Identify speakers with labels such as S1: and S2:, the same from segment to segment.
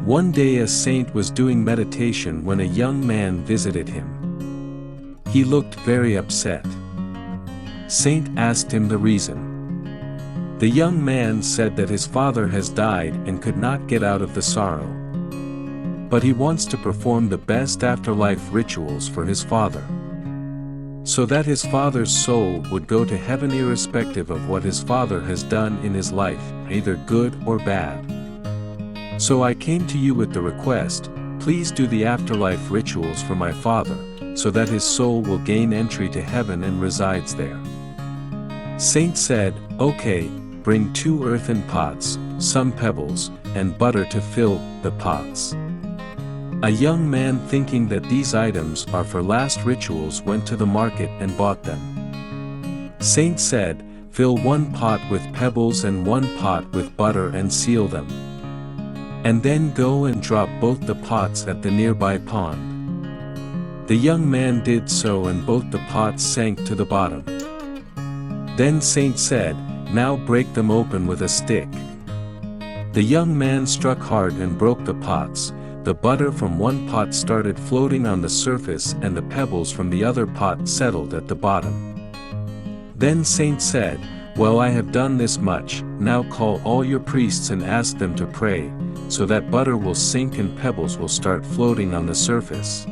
S1: One day a saint was doing meditation when a young man visited him. He looked very upset. Saint asked him the reason. The young man said that his father has died and could not get out of the sorrow. But he wants to perform the best afterlife rituals for his father, so that his father's soul would go to heaven irrespective of what his father has done in his life, either good or bad. So I came to you with the request, please do the afterlife rituals for my father, so that his soul will gain entry to heaven and resides there. Saint said, okay, bring 2 earthen pots, some pebbles, and butter to fill the pots. A young man thinking that these items are for last rituals went to the market and bought them. Saint said, fill 1 pot with pebbles and 1 pot with butter and seal them. And then go and drop both the pots at the nearby pond. The young man did so and both the pots sank to the bottom. Then Saint said, now break them open with a stick. The young man struck hard and broke the pots. The butter from 1 pot started floating on the surface and the pebbles from the other pot settled at the bottom. Then Saint said, well, I have done this much, now call all your priests and ask them to pray, so that butter will sink and pebbles will start floating on the surface.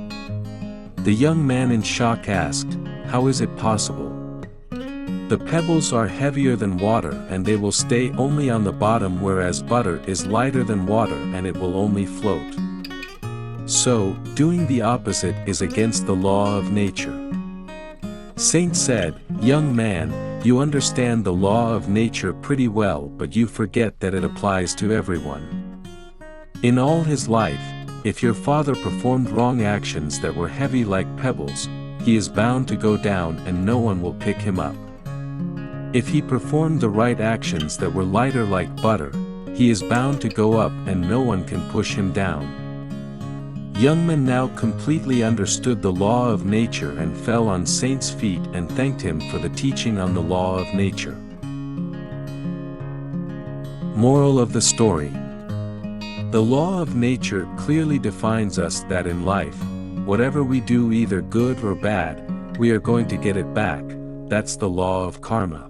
S1: The young man in shock asked, how is it possible? The pebbles are heavier than water and they will stay only on the bottom, whereas butter is lighter than water and it will only float. So, doing the opposite is against the law of nature. Saint said, young man, you understand the law of nature pretty well, but you forget that it applies to everyone. In all his life, if your father performed wrong actions that were heavy like pebbles, he is bound to go down and no one will pick him up. If he performed the right actions that were lighter like butter, he is bound to go up and no one can push him down. Youngman now completely understood the law of nature and fell on Saint's feet and thanked him for the teaching on the law of nature. Moral of the story: the law of nature clearly defines us that in life, whatever we do, either good or bad, we are going to get it back. That's the law of karma.